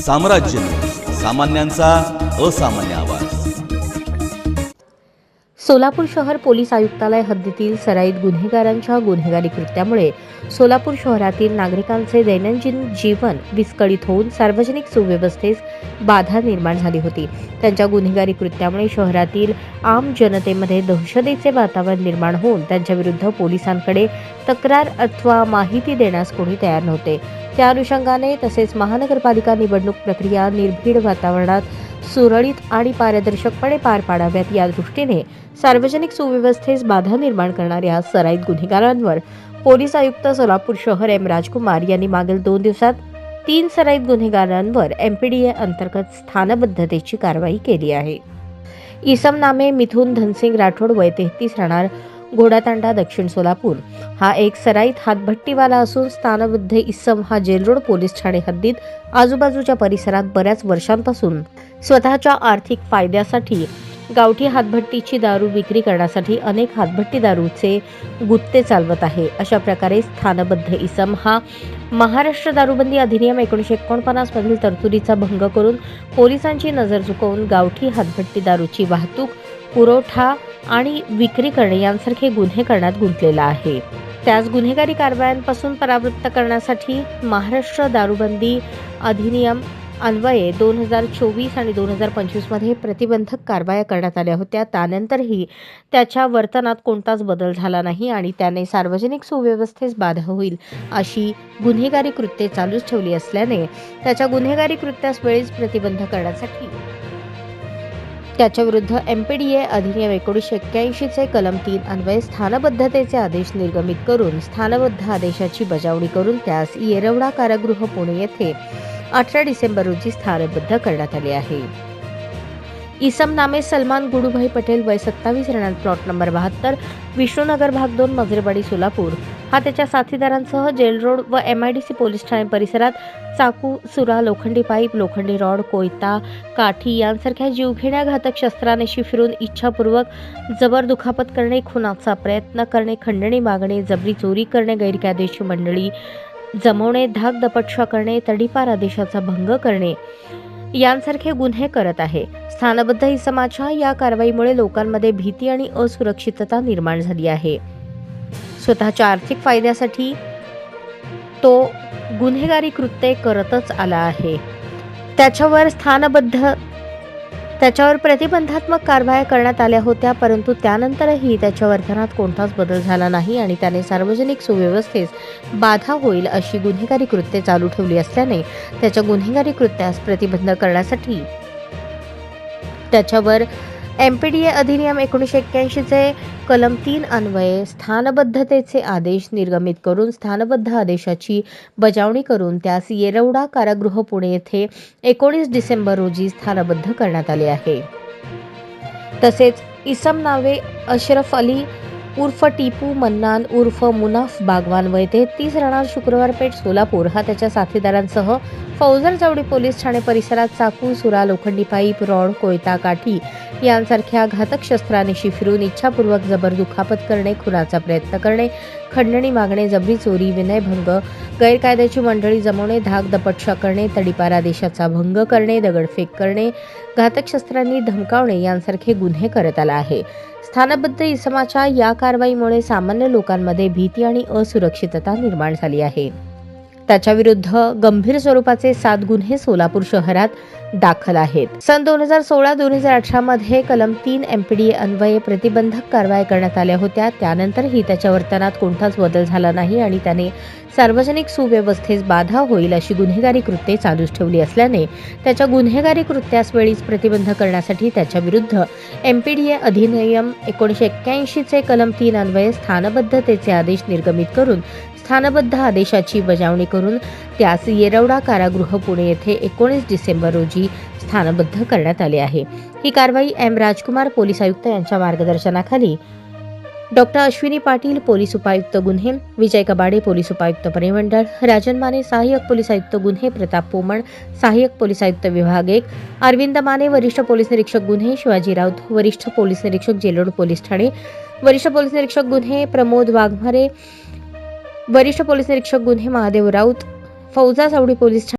साम्राज्य सामान्यांचा असामान्य आवाज। सोलापूर शहर पोलीस आयुक्तालय हद्दीतील सराईत गुन्हेगारांच्या गुन्हेगारी कृत्यामुळे सोलापूर शहरातील नागरिकांचे दैनंदिन जीवन विस्कळीत होऊन सार्वजनिक सुव्यवस्थेस बाधा निर्माण झाली होती। त्यांच्या गुन्हेगारी कृत्यामुळे शहरातील आम जनतेमध्ये दहशतीचे वातावरण निर्माण होऊन त्यांच्या विरुद्ध पोलिसांकडे तक्रार अथवा माहिती देण्यास कोणी तयार नव्हते। त्या अनुषंगाने तसेच महानगरपालिका निवडणूक प्रक्रिया निर्भीड वातावरणात सुरळीत आणि पारदर्शकपणे पार पाडाव्यात या दृष्टीने सार्वजनिक सुव्यवस्थेस बाधा निर्माण करणाऱ्या सराईत गुन्हेगारांवर पोलीस आयुक्त सोलापूर शहर एम राजकुमार यांनी मागील 2 दिवसात 3 सराईत गुन्हेगारांवर MPDA अंतर्गत स्थानबद्धतेची कारवाई केली आहे। इसम नामे मिथुन धनसिंग राठोड वय 33 राहणार घोडातांडा दक्षिण सोलापूर हा एक सराईत हातभट्टीवाला असून स्थानबद्ध इसम हा जेल रोड पोलीस ठाणे हद्दीत आजूबाजूच्या परिसरात बऱ्याच वर्षांपासून स्वतःच्या आर्थिक फायद्यासाठी गावठी हातभट्टीची दारू विक्री करण्यासाठी अनेक हातभट्टी दारूचे गुत्ते चालवत आहे। अशा प्रकारे स्थानबद्ध इसम हा महाराष्ट्र दारूबंदी अधिनियम 1949 मधील तरतुदीचा भंग करून पोलिसांची नजर चुकवून गावठी हातभट्टी दारूची वाहतूक, पुरवठा आणि विक्री करणे यांसारखे गुन्हे करण्यात गुंतलेला आहे। त्याच गुन्हेगारी कारवायांपासून परावृत्त करण्यासाठी महाराष्ट्र दारूबंदी अधिनियम अन्वये 2024 आणि 2025 मध्ये प्रतिबंधक कारवाया करण्यात आल्या होत्या। त्यानंतरही त्याच्या वर्तनात कोणताच बदल झाला नाही आणि त्याने सार्वजनिक सुव्यवस्थेस बाधा होईल अशी गुन्हेगारी कृत्ये चालूच ठेवली असल्याने त्याच्या गुन्हेगारी कृत्यास वेळीच प्रतिबंध करण्यासाठी त्याच्या विरुद्ध MPDA अधिनियम 1981 चे कलम 3 अन्वये स्थानबद्धतेचे आदेश निर्गमित करून स्थानबद्ध आदेशाची बजावणी करून त्यास येरवडा कारागृह पुणे येथे 18 डिसेंबर रोजी स्थानबद्ध करण्यात आले आहे। इसम नामे सलमान गुडूभाई पटेल वय 27 राहणार प्लॉट नंबर 72 विष्णुनगर भाग 2 मजरेवाडी सोलापूर हा त्याच्या साथीदारांसह जेल रोड व MIDC पोलीस ठाणे परिसरात चाकू, सुरा, लोखंडी पाईप, लोखंडी रॉड, कोयता, काठी यांसारख्या जीवघेण्या घातक शस्त्रानेशी फिरून इच्छापूर्वक जबर दुखापत करणे, खुनाचा प्रयत्न करणे, खंडणी मागणे, जबरी चोरी करणे, गैरकायदेशीर मंडळी जमवणे, धाक दपटशा करणे, तडीपार आदेशाचा भंग करणे यांसारखे गुन्हे करत आहे। स्थानबद्ध इसमाच्या या कारवाईमुळे लोकांमध्ये भीती आणि असुरक्षितता निर्माण झाली आहे। स्वतःच्या आर्थिक फायद्यासाठी तो गुन्हेगारी कृत्ये करतच आला आहे। त्याच्यावर प्रतिबंधात्मक कारवाया करण्यात आल्या होत्या, परंतु त्यानंतरही त्याच्या वर्तनात कोणताच बदल झाला नाही आणि त्याने सार्वजनिक सुव्यवस्थेस बाधा होईल अशी गुन्हेगारी कृत्ये चालू ठेवली असल्याने त्याच्या गुन्हेगारी कृत्यास प्रतिबंध करण्यासाठी त्याच्यावर MPDA अधिनियम 1981 चे कलम 3 अन्वये स्थानबद्धतेचे आदेश निर्गमित करून स्थानबद्ध आदेशाची बजावणी करून त्यास येरवडा कारागृह पुणे येथे 19 डिसेंबर रोजी स्थानबद्ध करण्यात आले आहे। तसेच इसम नावे अशरफ अली उर्फ टिपू मन्नान उर्फ मुनाफ बागवान वय 33 राहणार शुक्रवार पेठ सोलापूर हा त्याच्या साथीदारांसह फौजर चौडी पोलीस ठाणे परिसरात चाकू, सुरा, लोखंडी पाईप, रॉड, कोयता, काठी यांसारख्या घातक शस्त्रानेशी फिरून इच्छापूर्वक जबर दुखापत करणे, खुनाचा प्रयत्न करणे, खंडणी मागणे, जबरी चोरी, विनयभंग, गैरकायद्याची मंडळी जमवणे, धाक दपटशा करणे, तडीपार आदेशाचा भंग करणे, दगडफेक करणे, घातक शस्त्रांनी धमकावणे यांसारखे गुन्हे करत आला आहे। स्थानबद्ध इसमाच्या या कारवाईमुळे सामान्य लोकांमध्ये भीती आणि असुरक्षितता निर्माण झाली आहे। त्याच्या विरुद्ध गंभीर स्वरूपाचे 7 गुन्हे सोलापूर शहरात दाखल आहेत। सन 2016-2018 मध्ये कलम 3 MPDA अन्वये प्रतिबंधक कारवाया करण्यात आल्या होत्या। त्यानंतरही त्याच्या वर्तनात कोणताच बदल झाला नाही आणि त्याने सार्वजनिक सुव्यवस्थेस बाधा होईल अशी गुन्हेगारी कृत्ये चालूच ठेवली असल्याने त्याच्या गुन्हेगारी कृत्यास वेळीच प्रतिबंध करण्यासाठी त्याच्या विरुद्ध MPDA अधिनियम 1981 चे कलम 3 अन्वये स्थानबद्धतेचे आदेश निर्गमित करून स्थानबद्ध आदेशाची बजावणी करून त्यास येरवडा कारागृह पुणे येथे 19 डिसेंबर रोजी स्थानबद्ध करण्यात आले आहे। ही कारवाई एम राजकुमार पोलीस आयुक्त यांच्या मार्गदर्शनाखाली डॉक्टर अश्विनी पाटील पोलीस उपायुक्त गुन्हे, विजय कबाडे पोलीस उपायुक्त परिमंडळ, राजन माने सहाय्यक पोलीस आयुक्त गुन्हे, प्रताप पोमण सहाय्यक पोलीस आयुक्त विभाग 1, अरविंद माने वरिष्ठ पोलीस निरीक्षक गुन्हे, शिवाजी राऊत वरिष्ठ पोलीस निरीक्षक जेलोड पोलीस ठाणे, वरिष्ठ पोलीस निरीक्षक गुन्हे प्रमोद वाघमारे वरिष्ठ पोलीस निरीक्षक गुन्हे महादेव राऊत, फौजा चौडी पोलीस